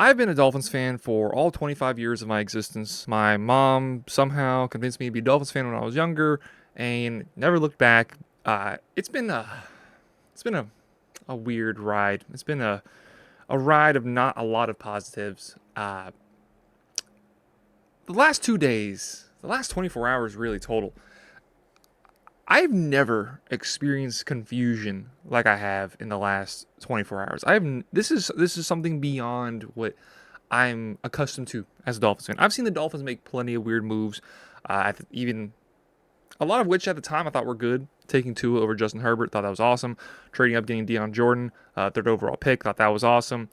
I've been a Dolphins fan for all 25 years of my existence. My mom somehow convinced me to be a Dolphins fan when I was younger, and never looked back. It's been a weird ride. It's been a ride of not a lot of positives. The last 2 days, the last 24 hours, really total. I've never experienced confusion like I have in the last 24 hours. This is something beyond what I'm accustomed to as a Dolphins fan. I've seen the Dolphins make plenty of weird moves, even a lot of which at the time I thought were good. Taking Tua over Justin Herbert, thought that was awesome. Trading up, getting Deion Jordan, third overall pick, thought that was awesome.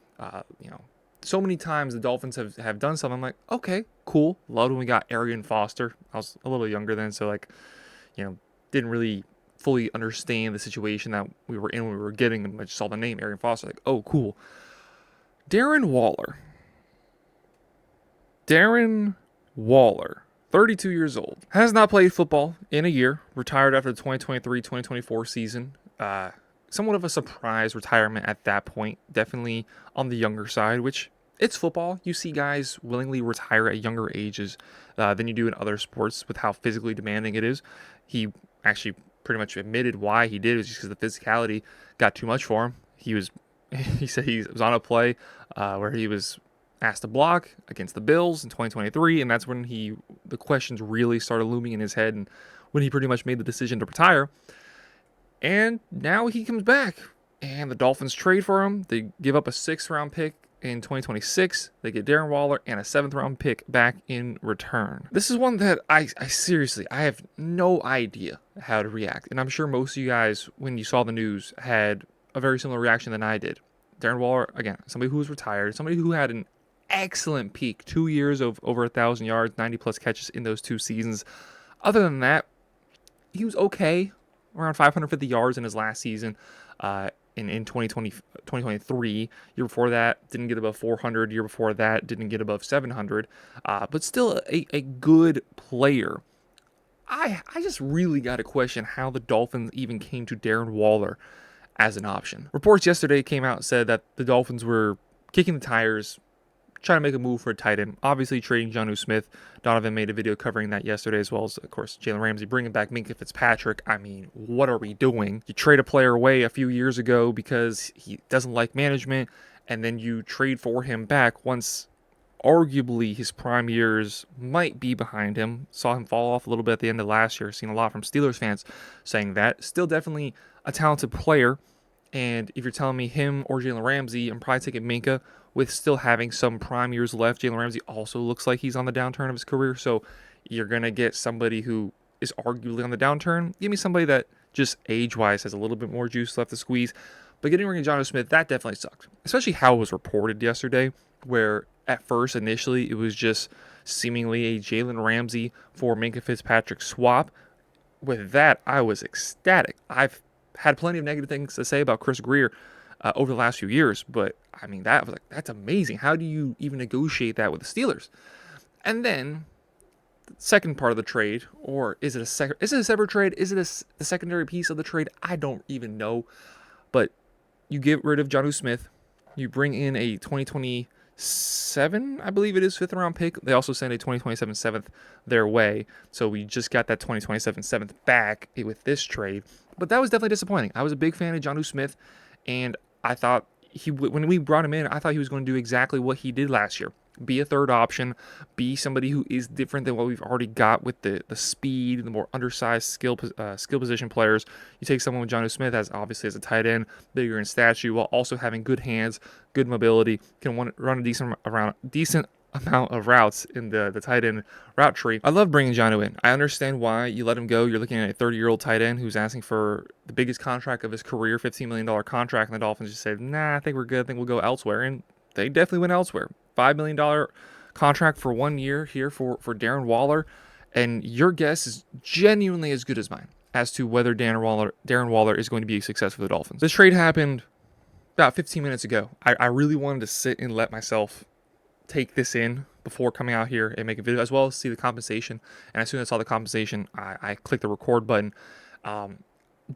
So many times the Dolphins have done something. I'm like, okay, cool. Loved when we got Arian Foster. I was a little younger then, so you know, didn't really fully understand the situation that we were in when we were getting him. I just saw the name Arian Foster, like, oh, cool. Darren Waller. Darren Waller, 32 years old, has not played football in a year, retired after the 2023-2024 season. Somewhat of a surprise retirement at that point, definitely on the younger side, which it's football. You see guys willingly retire at younger ages than you do in other sports with how physically demanding it is. He actually pretty much admitted why he did. It was just because the physicality got too much for him. He said he was on a play where he was asked to block against the Bills in 2023, and that's when the questions really started looming in his head, and when he pretty much made the decision to retire. And now he comes back, and the Dolphins trade for him. They give up a 6th-round pick in 2026. They get Darren Waller and a 7th-round pick back in return. This is one that I seriously, I have no idea how to react. And I'm sure most of you guys, when you saw the news, had a very similar reaction than I did. Darren Waller, again, somebody who was retired, somebody who had an excellent peak, 2 years of over 1,000 yards, 90-plus catches in those 2 seasons. Other than that, he was okay, around 550 yards in his last season in 2023. Year before that, didn't get above 400. Year before that, didn't get above 700. But still a good player. I just really got to question how the Dolphins even came to Darren Waller as an option. Reports yesterday came out and said that the Dolphins were kicking the tires, trying to make a move for a tight end. Obviously, trading Jonnu Smith. Donovan made a video covering that yesterday, as well as, of course, Jalen Ramsey bringing back Minkah Fitzpatrick. I mean, what are we doing? You trade a player away a few years ago because he doesn't like management, and then you trade for him back once arguably his prime years might be behind him. Saw him fall off a little bit at the end of last year. Seen a lot from Steelers fans saying that. Still definitely a talented player. And if you're telling me him or Jalen Ramsey, I'm probably taking Minkah with still having some prime years left. Jalen Ramsey also looks like he's on the downturn of his career. So you're going to get somebody who is arguably on the downturn. Give me somebody that just age-wise has a little bit more juice left to squeeze. But getting rid of Jonnu Smith, that definitely sucked. Especially how it was reported yesterday, where at first, initially, it was just seemingly a Jalen Ramsey for Minkah Fitzpatrick swap. With that, I was ecstatic. I've had plenty of negative things to say about Chris Greer over the last few years, but I mean, that's amazing. How do you even negotiate that with the Steelers? And then the second part of the trade, or is it a separate trade? Is it the secondary piece of the trade? I don't even know. But you get rid of Jonnu Smith, you bring in a 2027, I believe it is, 5th-round pick. They also send a 2027 7th their way, so we just got that 2027 7th back with this trade. But that was definitely disappointing. I was a big fan of Jonnu Smith, and I thought when we brought him in, I thought he was going to do exactly what he did last year. Be a third option, be somebody who is different than what we've already got with the speed, the more undersized skill position players. You take someone with Jonnu Smith obviously as a tight end, bigger in stature, while also having good hands, good mobility, can run a decent amount of routes in the tight end route tree. I love bringing Jonnu in. I understand why you let him go. You're looking at a 30-year-old tight end who's asking for the biggest contract of his career, $15 million contract, and the Dolphins just said, nah, I think we're good. I think we'll go elsewhere. And they definitely went elsewhere. $5 million contract for 1 year here for Darren Waller. And your guess is genuinely as good as mine as to whether Darren Waller is going to be a success for the Dolphins. This trade happened about 15 minutes ago. I really wanted to sit and let myself take this in before coming out here and make a video, as well as see the compensation. And as soon as I saw the compensation, I clicked the record button.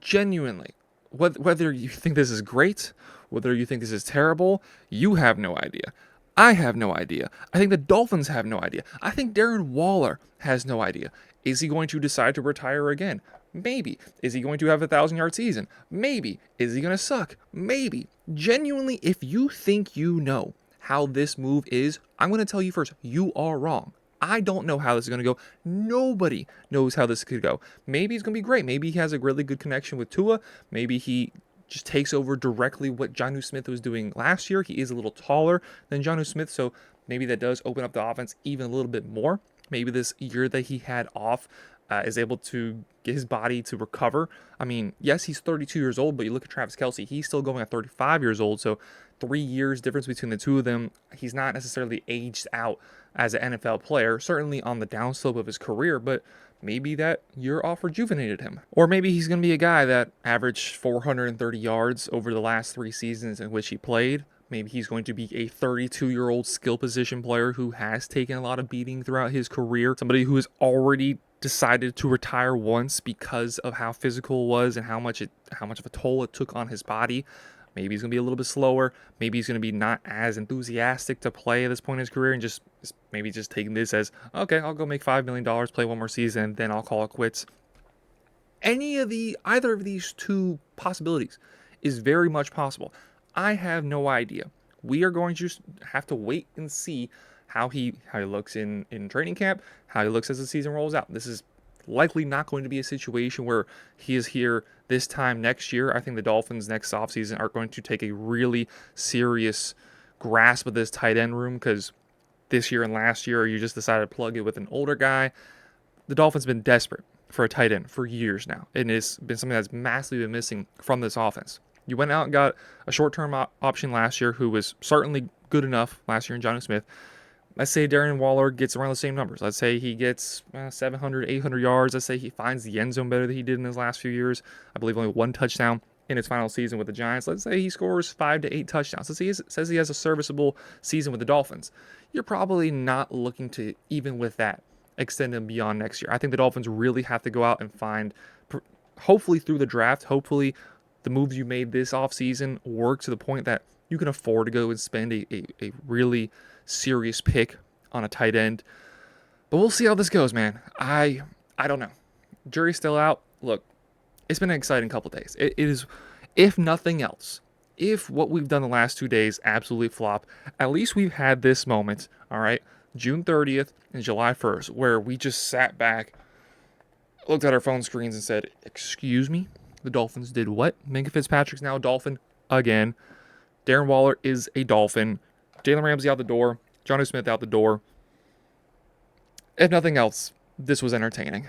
Genuinely, whether you think this is great, whether you think this is terrible, you have no idea. I have no idea. I think the Dolphins have no idea. I think Darren Waller has no idea. Is he going to decide to retire again? Maybe. Is he going to have a 1,000-yard season? Maybe. Is he going to suck? Maybe. Genuinely, if you think you know how this move is, I'm going to tell you first, you are wrong. I don't know how this is going to go. Nobody knows how this could go. Maybe it's going to be great. Maybe he has a really good connection with Tua. Maybe he just takes over directly what Jonnu Smith was doing last year. He is a little taller than Jonnu Smith, so maybe that does open up the offense even a little bit more. Maybe this year that he had off is able to get his body to recover. I mean, yes, he's 32 years old, but you look at Travis Kelce, he's still going at 35 years old, so 3 years difference between the two of them. He's not necessarily aged out as an NFL player, certainly on the downslope of his career, but maybe that year off rejuvenated him. Or maybe he's going to be a guy that averaged 430 yards over the last 3 seasons in which he played. Maybe he's going to be a 32-year-old skill position player who has taken a lot of beating throughout his career. Somebody who has already decided to retire once because of how physical it was and how much of a toll it took on his body. Maybe he's going to be a little bit slower. Maybe he's going to be not as enthusiastic to play at this point in his career and just taking this as, okay, I'll go make $5 million, play one more season, and then I'll call it quits. Either of these two possibilities is very much possible. I have no idea. We are going to just have to wait and see how he looks in training camp, how he looks as the season rolls out. This is likely not going to be a situation where he is here this time next year. I think the Dolphins next offseason are going to take a really serious grasp of this tight end room, because this year and last year you just decided to plug it with an older guy. The Dolphins have been desperate for a tight end for years now, and it's been something that's massively been missing from this offense. You went out and got a short-term option last year who was certainly good enough last year in Jonnu Smith. Let's say Darren Waller gets around the same numbers. Let's say he gets 700, 800 yards. Let's say he finds the end zone better than he did in his last few years. I believe only 1 touchdown in his final season with the Giants. Let's say he scores 5 to 8 touchdowns. Let's say he says he has a serviceable season with the Dolphins. You're probably not looking to, even with that, extend him beyond next year. I think the Dolphins really have to go out and find, hopefully through the draft, hopefully the moves you made this offseason work to the point that you can afford to go and spend a really serious pick on a tight end. But we'll see how this goes, man. I don't know. Jury's still out. Look, it's been an exciting couple days. It is, if nothing else, if what we've done the last 2 days absolutely flop, at least we've had this moment, all right, June 30th and July 1st, where we just sat back, looked at our phone screens and said, excuse me, the Dolphins did what? Minka Fitzpatrick's now a Dolphin again. Darren Waller is a Dolphin. Jalen Ramsey out the door. Jonnu Smith out the door. If nothing else, this was entertaining.